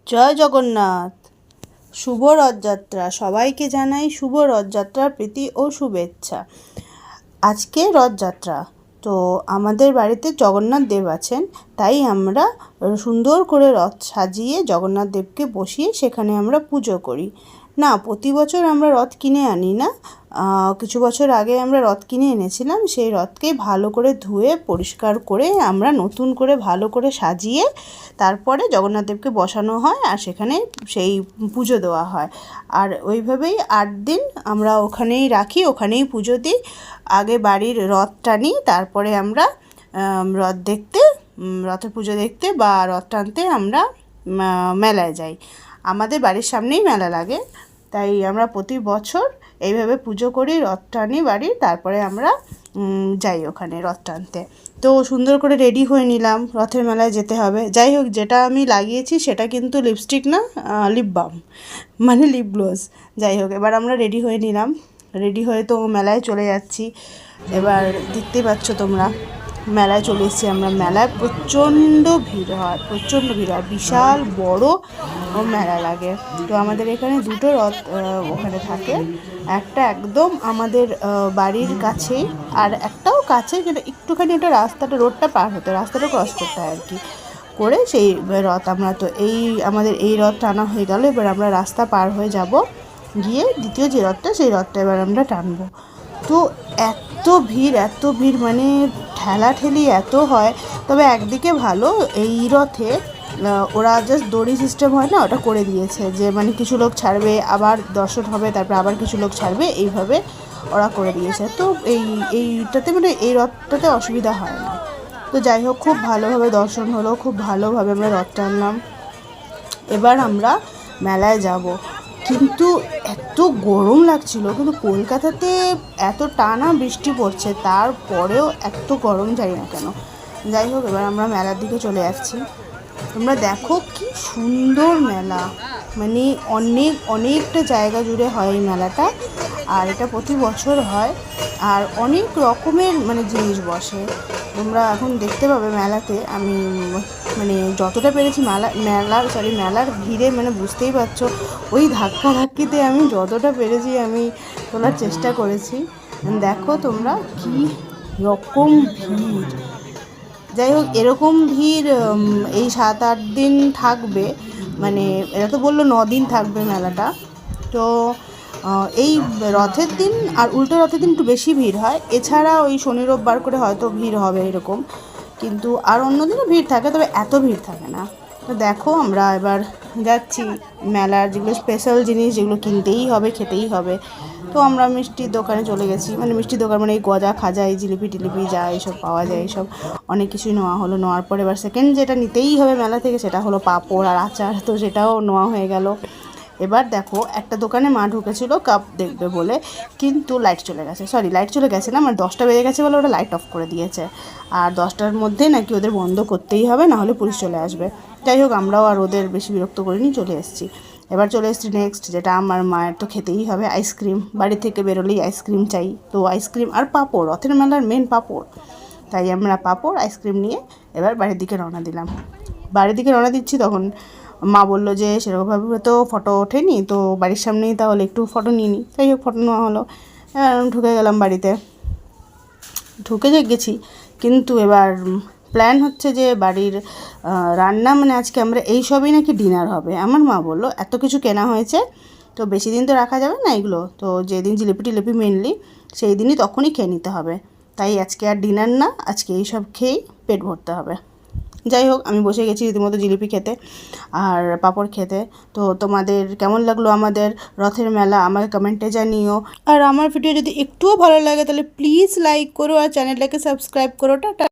জয় জগন্নাথ। শুভ রথযাত্রা। সবাইকে জানাই শুভ রথযাত্রার প্রীতি ও শুভেচ্ছা। আজকে রথযাত্রা, তো আমাদের বাড়িতে জগন্নাথ দেব আছেন, তাই আমরা সুন্দর করে রথ সাজিয়ে জগন্নাথ দেবকে বসিয়ে সেখানে আমরা পুজো করি। না, প্রতি বছর আমরা রথ কিনে আনি না। কিছু বছর আগে আমরা রথ কিনে এনেছিলাম। সেই রথকে ভালো করে ধুয়ে পরিষ্কার করে আমরা নতুন করে ভালো করে সাজিয়ে তারপরে জগন্নাথ দেবকে বসানো হয় আর সেখানে সেই পুজো দেওয়া হয়। আর ওইভাবেই 8 দিন আমরা ওখানেই রাখি, ওখানেই পুজো দিই। আগে বাড়ির রথ টানি, তারপরে আমরা রথ দেখতে, রথের পুজো দেখতে বা রথ টানতে আমরা মেলায় যাই। আমাদের বাড়ির সামনেই মেলা লাগে, তাই আমরা প্রতি বছর এইভাবে পুজো করি, রথ টানি বাড়ির, তারপরে আমরা যাই ওখানে রথ টানতে। তো সুন্দর করে রেডি হয়ে নিলাম, রথের মেলায় যেতে হবে। যাই হোক, যেটা আমি লাগিয়েছি সেটা কিন্তু লিপস্টিক না, লিপ বাম, মানে লিপ গ্লোজ। যাই হোক, এবার আমরা রেডি হয়ে নিলাম। রেডি হয়ে তো মেলায় চলে যাচ্ছি। এবার দেখতেই পাচ্ছ তোমরা, মেলায় চলে এসেছি আমরা। মেলায় প্রচণ্ড ভিড় হয়, প্রচণ্ড ভিড় হয়, বিশাল বড় মেলা লাগে। তো আমাদের এখানে দুটো রথ ওখানে থাকে, একটা একদম আমাদের বাড়ির কাছেই, আর একটাও কাছে, যেটা একটুখানি ওটা রাস্তাটা, রোডটা পার হতে, রাস্তাটা ক্রস করতে হয় আর কি করে। সেই রথ আমরা তো আমাদের এই রথ টানা হয়ে গেল। এবার আমরা রাস্তা পার হয়ে যাব, গিয়ে দ্বিতীয় যে রথটা, সেই রথটা এবার আমরা টানবো। তো এত ভিড় মানে ঠেলাঠেলি এত হয়। তবে একদিকে ভালো, এই রথে ওরা জাস্ট দড়ি সিস্টেম হয় না, ওটা করে দিয়েছে, যে মানে কিছু লোক ছাড়বে, আবার দর্শন হবে, তারপর আবার কিছু লোক ছাড়বে, এইভাবে ওরা করে দিয়েছে। তো এইটাতে মানে এই রথটাতে অসুবিধা হয় না। তো যাই হোক, খুব ভালোভাবে দর্শন হলো, খুব ভালোভাবে আমরা রথ টানলাম। এবার আমরা মেলায় যাব, কিন্তু এত গরম লাগছিল। কিন্তু কলকাতাতে এত টানা বৃষ্টি পড়ছে, তারপরেও এত গরম, জানি না কেন। যাই হোক, এবার আমরা মেলার দিকে চলে যাচ্ছি। তোমরা দেখো কি সুন্দর মেলা, মানে অনেকটা জায়গা জুড়ে হয় এই মেলাটা। আর এটা প্রতি বছর হয়, আর অনেক রকমের মানে জিনিস বসে। তোমরা এখন দেখতে পাবে মেলাতে। আমি মানে যতটা পেরেছি মেলার ভিড়ে, মানে বুঝতেই পারছো, ওই ধাক্কাধাক্কিতে আমি যতটা পেরেছি আমি তোলার চেষ্টা করেছি। দেখো তোমরা কি রকম ভিড়। যাই হোক, এরকম ভিড় এই 7-8 দিন থাকবে। মানে এরা তো বললো 9 দিন থাকবে মেলাটা। তো এই রথের দিন আর উল্টো রথের দিন একটু বেশি ভিড় হয়। এছাড়া ওই শনি রোববার করে হয়তো ভিড় হবে এরকম, কিন্তু আর অন্য দিনও ভিড় থাকে, তবে এত ভিড় থাকে না। তো দেখো, আমরা এবার যাচ্ছি মেলার যেগুলো স্পেশাল জিনিস, যেগুলো কিনতেই হবে, খেতেই হবে। তো আমরা মিষ্টির দোকানে চলে গেছি, মানে মিষ্টির দোকান মানে এই গজা খাজা, এই জিলিপি টিলিপি যা এইসব পাওয়া যায়, এইসব অনেক কিছুই নেওয়া হলো। নেওয়ার পরে এবার সেকেন্ড যেটা নিতেই হবে মেলা থেকে, সেটা হলো পাঁপড় আর আচার। তো সেটাও নেওয়া হয়ে গেল। এবার দেখো, একটা দোকানে মা ঢুকেছিল কাপ দেখবে বলে, কিন্তু লাইট চলে গেছে না, মানে 10টা বেজে গেছে বলে ওরা লাইট অফ করে দিয়েছে। আর 10টার মধ্যে নাকি ওদের বন্ধ করতেই হবে, নাহলে পুলিশ চলে আসবে। যাই হোক, আমরাও আর ওদের বেশি বিরক্ত করিনি, চলে এসেছি। এবার চলে এসেছি নেক্সট, যেটা আমার মায়ের তো খেতেই হবে, আইসক্রিম। বাড়ি থেকে বেরোলেই আইসক্রিম চাই, তো আইসক্রিম আর পাঁপড়, রথের মেলার মেন পাঁপড়। তাই আমরা পাঁপড় আইসক্রিম নিয়ে এবার বাড়ির দিকে রওনা দিচ্ছি। তখন মা বললো যে সেরকমভাবে তো ফটো ওঠেনি, তো বাড়ির সামনেই তাহলে একটু ফটো নিয়ে নিই। যাই হোক, ফটো নেওয়া হলো। ঢুকে গেলাম বাড়িতে, গেছি। কিন্তু এবার প্ল্যান হচ্ছে যে বাড়ির রান্না, মানে আজকে আমরা এই সবই নাকি ডিনার হবে। আমার মা বললো এত কিছু কেনা হয়েছে, তো বেশি দিন তো রাখা যাবে না এগুলো, তো যেদিন জিলিপি টিলিপি মেনলি সেই দিনই তখনই খেয়ে নিতে হবে। তাই আজকে আর ডিনার না, আজকে এইসব খেয়েই পেট ভরতে হবে। যাই হোক, আমি বসে গেছি রীতিমতো জিলিপি খেতে আর পাঁপড় খেতে। তো তোমাদের কেমন লাগলো আমাদের রথের মেলা আমাকে কমেন্টে জানিও। আর আমার ভিডিও যদি একটুও ভালো লাগে তাহলে প্লিজ লাইক করো আর চ্যানেলটাকে সাবস্ক্রাইব করো। টাটা।